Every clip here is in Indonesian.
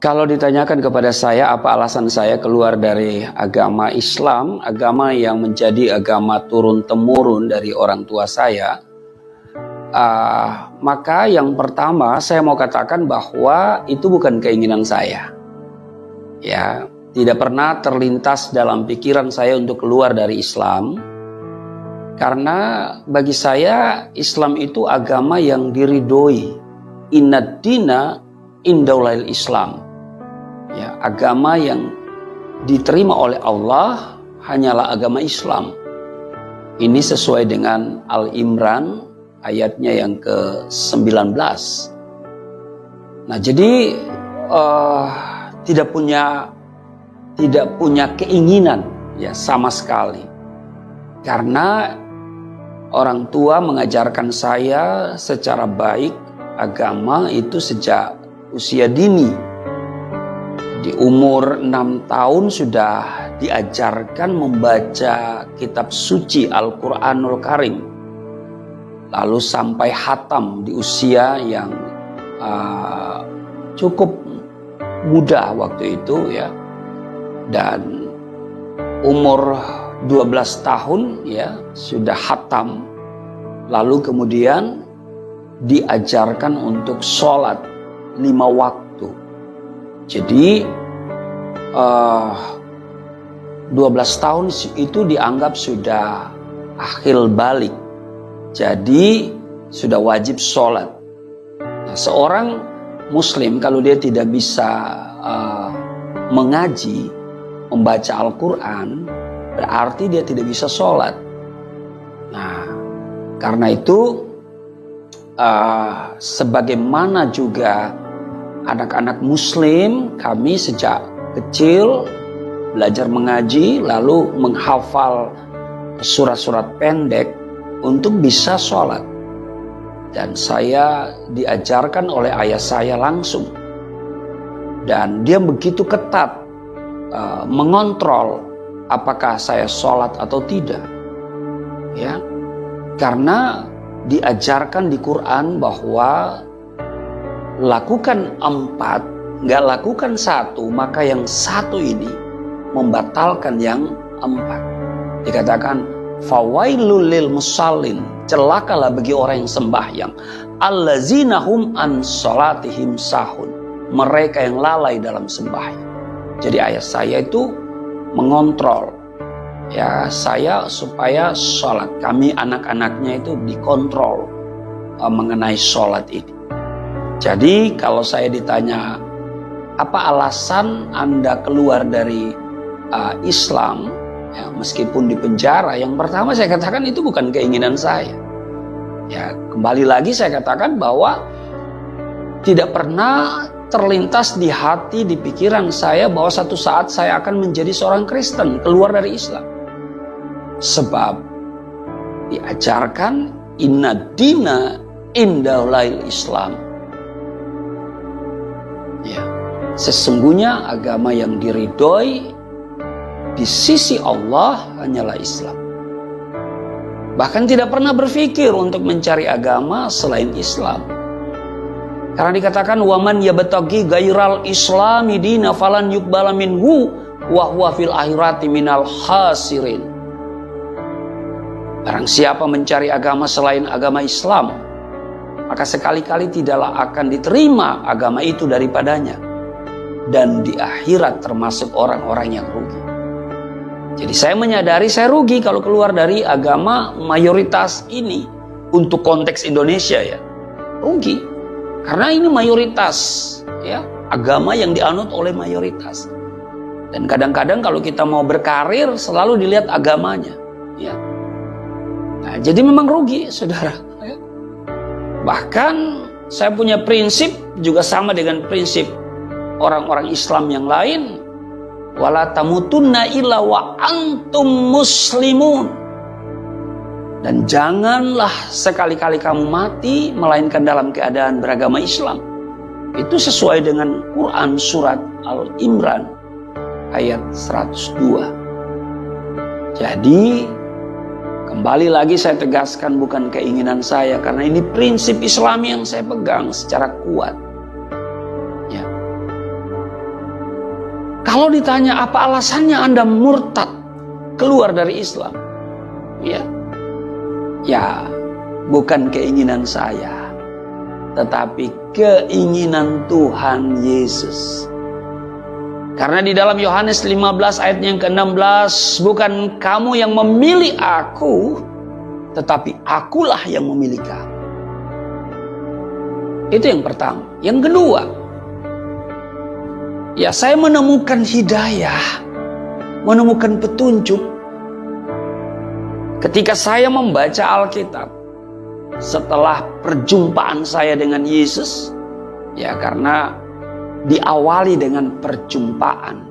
Kalau ditanyakan kepada saya apa alasan saya keluar dari agama Islam, agama yang menjadi agama turun-temurun dari orang tua saya, maka yang pertama saya mau katakan bahwa itu bukan keinginan saya. Ya, tidak pernah terlintas dalam pikiran saya untuk keluar dari Islam. Karena bagi saya Islam itu agama yang diridhoi. Innad dina indallail Islam. Ya, agama yang diterima oleh Allah hanyalah agama Islam. Ini sesuai dengan Al-Imran ayatnya yang ke-19. Nah, jadi tidak punya keinginan ya sama sekali. Karena orang tua mengajarkan saya secara baik agama itu sejak usia dini. Di umur 6 tahun sudah diajarkan membaca kitab suci Al-Quranul Karim. Lalu sampai hatam di usia yang cukup muda waktu itu ya. Dan umur 12 tahun ya sudah hatam. Lalu kemudian diajarkan untuk sholat 5 waktu. Jadi 12 tahun itu dianggap sudah akhil balik. Jadi sudah wajib sholat. Nah, seorang muslim kalau dia tidak bisa mengaji, membaca Al-Quran, berarti dia tidak bisa sholat. Nah, karena itu sebagaimana juga anak-anak muslim, kami sejak kecil belajar mengaji, lalu menghafal surat-surat pendek untuk bisa sholat. Dan saya diajarkan oleh ayah saya langsung. Dan dia begitu ketat mengontrol apakah saya sholat atau tidak. Ya, karena diajarkan di Quran bahwa lakukan 4, nggak lakukan 1, maka yang 1 ini membatalkan yang 4. Dikatakan fawailul lil musallin, celakalah bagi orang yang sembahyang, allazina hum an salatihim sahun, mereka yang lalai dalam sembahyang. Jadi ayah saya itu mengontrol ya saya supaya sholat, kami anak-anaknya itu dikontrol mengenai sholat ini. Jadi kalau saya ditanya apa alasan Anda keluar dari Islam ya, meskipun di penjara, yang pertama saya katakan itu bukan keinginan saya. Ya, kembali lagi saya katakan bahwa tidak pernah terlintas di hati, di pikiran saya bahwa satu saat saya akan menjadi seorang Kristen, keluar dari Islam. Sebab diajarkan innad dina indallail Islam. Ya, sesungguhnya agama yang diridhoi di sisi Allah hanyalah Islam. Bahkan tidak pernah berpikir untuk mencari agama selain Islam. Karena dikatakan waman yabtaghi ghairal islami dina falan yuqbala minhu wa huwa fil akhirati minal khasirin. Barang siapa mencari agama selain agama Islam, maka sekali-kali tidaklah akan diterima agama itu daripadanya. Dan di akhirat termasuk orang-orang yang rugi. Jadi saya menyadari saya rugi kalau keluar dari agama mayoritas ini. Untuk konteks Indonesia ya, rugi. Karena ini mayoritas ya, agama yang dianut oleh mayoritas. Dan kadang-kadang kalau kita mau berkarir selalu dilihat agamanya ya. Nah, jadi memang rugi saudara ya. Bahkan saya punya prinsip juga sama dengan prinsip orang-orang Islam yang lain. Wala tamutunna illa wa antum muslimun. Dan janganlah sekali-kali kamu mati melainkan dalam keadaan beragama Islam. Itu sesuai dengan Quran surat Al-Imran ayat 102. Jadi kembali lagi saya tegaskan bukan keinginan saya, karena ini prinsip Islam yang saya pegang secara kuat. Ya. Kalau ditanya apa alasannya Anda murtad keluar dari Islam? Ya, bukan keinginan saya, tetapi keinginan Tuhan Yesus. Karena di dalam Yohanes 15 ayat yang ke-16, bukan kamu yang memilih aku, tetapi akulah yang memilih kamu. Itu yang pertama. Yang kedua, ya saya menemukan hidayah, menemukan petunjuk ketika saya membaca Alkitab setelah perjumpaan saya dengan Yesus. Ya, karena diawali dengan perjumpaan.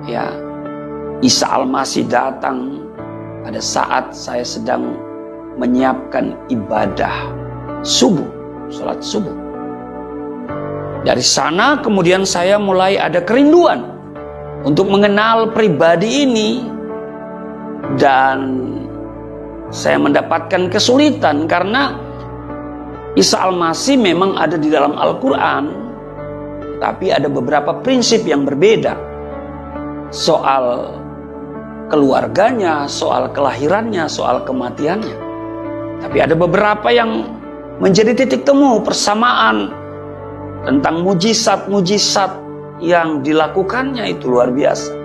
Ya, Isa Al-Masih datang pada saat saya sedang menyiapkan ibadah subuh, salat subuh. Dari sana kemudian saya mulai ada kerinduan untuk mengenal pribadi ini, dan saya mendapatkan kesulitan karena Isa Al-Masih memang ada di dalam Al-Quran, tapi ada beberapa prinsip yang berbeda soal keluarganya, soal kelahirannya, soal kematiannya. Tapi ada beberapa yang menjadi titik temu persamaan tentang mujizat-mujizat yang dilakukannya, itu luar biasa.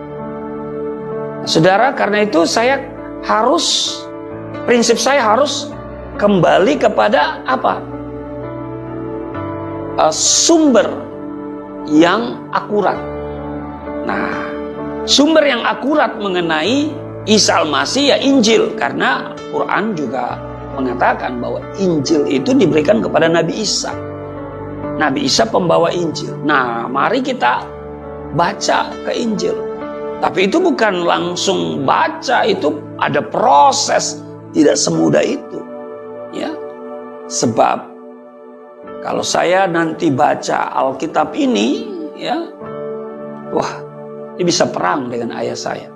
Saudara, karena itu prinsip saya harus kembali kepada apa? Sumber yang akurat. Nah, sumber yang akurat mengenai Isa Al-Masih ya Injil, karena Quran juga mengatakan bahwa Injil itu diberikan kepada Nabi Isa. Nabi Isa pembawa Injil. Nah, mari kita baca ke Injil. Tapi itu bukan langsung baca, itu ada proses, tidak semudah itu. Ya. Sebab kalau saya nanti baca Alkitab ini, ya, wah, ini bisa perang dengan ayah saya.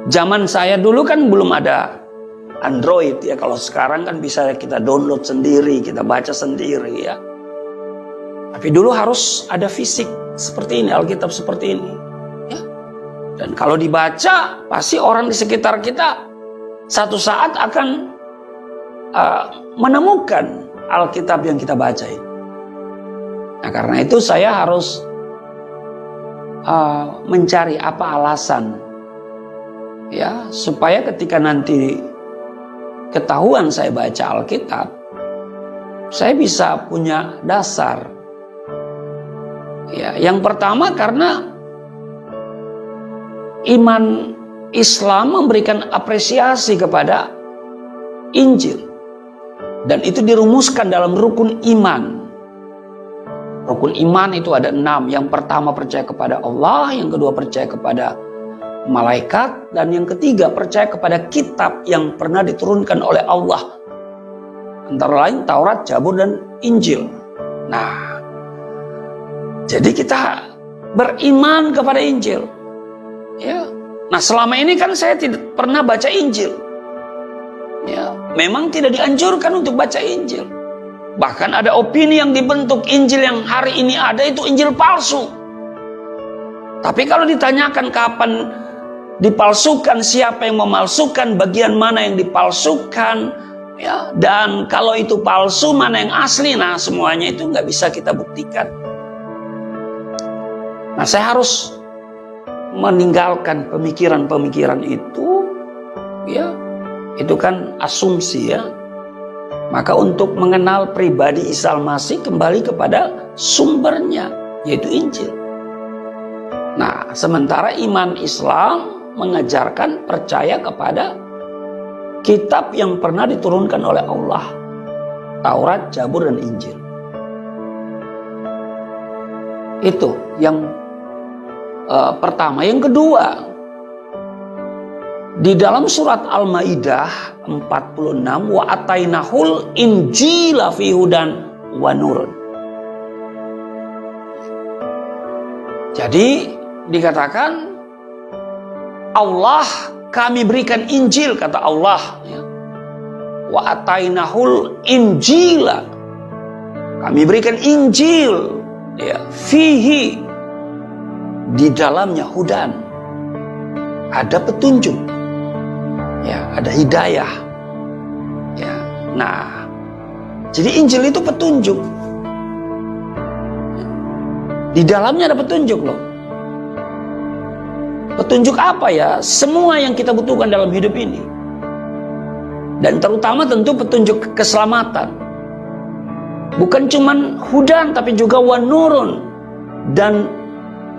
Zaman saya dulu kan belum ada Android, ya. Kalau sekarang kan bisa kita download sendiri, kita baca sendiri, ya. Tapi dulu harus ada fisik seperti ini, Alkitab seperti ini, ya. Dan kalau dibaca, pasti orang di sekitar kita satu saat akan menemukan Alkitab yang kita baca ini. Nah, karena itu saya harus mencari apa alasan, ya, supaya ketika nanti ketahuan saya baca Alkitab, saya bisa punya dasar. Ya, yang pertama karena iman Islam memberikan apresiasi kepada Injil. Dan itu dirumuskan dalam rukun iman. Rukun iman itu ada 6. Yang pertama percaya kepada Allah, yang kedua percaya kepada malaikat, dan yang ketiga percaya kepada kitab yang pernah diturunkan oleh Allah. Antara lain Taurat, Zabur, dan Injil. Nah, jadi kita beriman kepada Injil. Ya. Nah, selama ini kan saya tidak pernah baca Injil. Ya, memang tidak dianjurkan untuk baca Injil. Bahkan ada opini yang dibentuk Injil yang hari ini ada itu Injil palsu. Tapi kalau ditanyakan kapan dipalsukan, siapa yang memalsukan, bagian mana yang dipalsukan, ya, dan kalau itu palsu mana yang asli, nah semuanya itu nggak bisa kita buktikan. Nah, saya harus meninggalkan pemikiran-pemikiran itu, ya, itu kan asumsi, ya. Maka untuk mengenal pribadi Isa Al-Masih kembali kepada sumbernya, yaitu Injil. Nah, sementara iman Islam mengajarkan percaya kepada kitab yang pernah diturunkan oleh Allah, Taurat, Zabur, dan Injil. Itu yang pertama. Yang kedua, di dalam surat Al-Maidah 46, wa atainahul injila fi hudan wa nur. Jadi dikatakan Allah, kami berikan Injil, kata Allah, ya. Wa atainahul injila, kami berikan Injil, ya, fihi, di dalamnya hudan, ada petunjuk, ya, ada hidayah, ya. Nah, jadi Injil itu petunjuk. Di dalamnya ada petunjuk loh. Petunjuk apa ya? Semua yang kita butuhkan dalam hidup ini. Dan terutama tentu petunjuk keselamatan. Bukan cuman hudan, tapi juga wanurun dan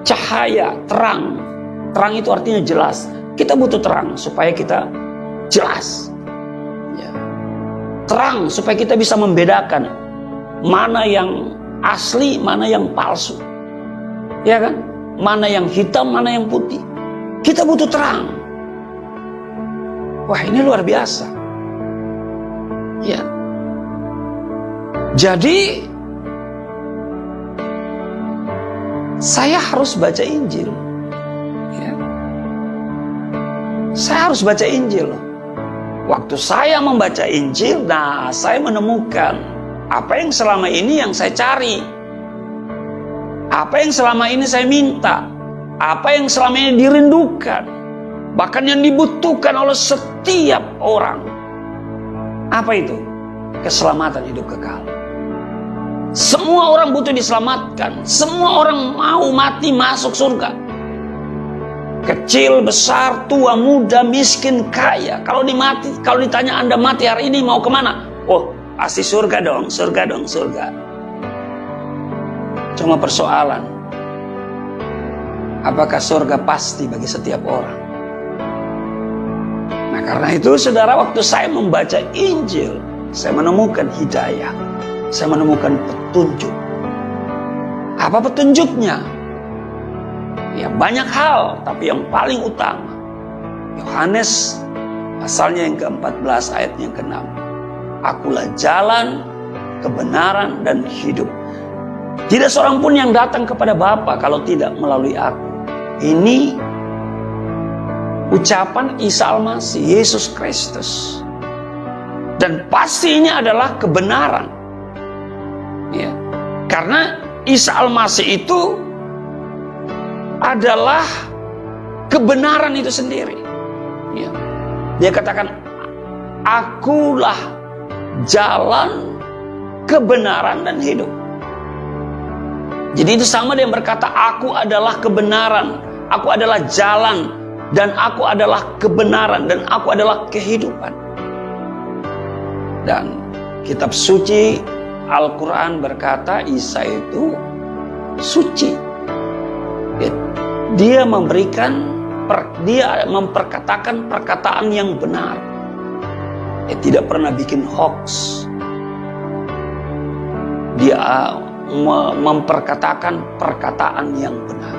cahaya, terang. Terang itu artinya jelas. Kita butuh terang supaya kita jelas. Ya. Terang supaya kita bisa membedakan mana yang asli, mana yang palsu. Ya kan? Mana yang hitam, mana yang putih. Kita butuh terang. Wah, ini luar biasa. Ya. Jadi saya harus baca Injil. Ya. Saya harus baca Injil. Waktu saya membaca Injil, nah saya menemukan apa yang selama ini yang saya cari. Apa yang selama ini saya minta, apa yang selama ini dirindukan, bahkan yang dibutuhkan oleh setiap orang. Apa itu? Keselamatan hidup kekal. Semua orang butuh diselamatkan. Semua orang mau mati masuk surga. Kecil, besar, tua, muda, miskin, kaya. Kalau ditanya Anda mati hari ini mau kemana? Oh, pasti surga dong, surga dong, surga. Cuma persoalan, apakah surga pasti bagi setiap orang? Nah, karena itu saudara, waktu saya membaca Injil, saya menemukan hidayah, saya menemukan petunjuk. Apa petunjuknya? Ya, banyak hal, tapi yang paling utama, Yohanes pasalnya yang ke-14 ayat yang ke-6. Akulah jalan, kebenaran, dan hidup. Tidak seorang pun yang datang kepada Bapa kalau tidak melalui aku. Ini ucapan Isa Al-Masih, Yesus Kristus. Dan pastinya adalah kebenaran. Ya. Karena Isa Al-Masih itu adalah kebenaran itu sendiri. Ya. Dia katakan, akulah jalan, kebenaran, dan hidup. Jadi itu sama dia berkata, aku adalah kebenaran, aku adalah jalan, dan aku adalah kebenaran, dan aku adalah kehidupan. Dan kitab suci Al-Quran berkata Isa itu suci. Dia memperkatakan perkataan yang benar. Dia tidak pernah bikin hoax. Dia memperkatakan perkataan yang benar.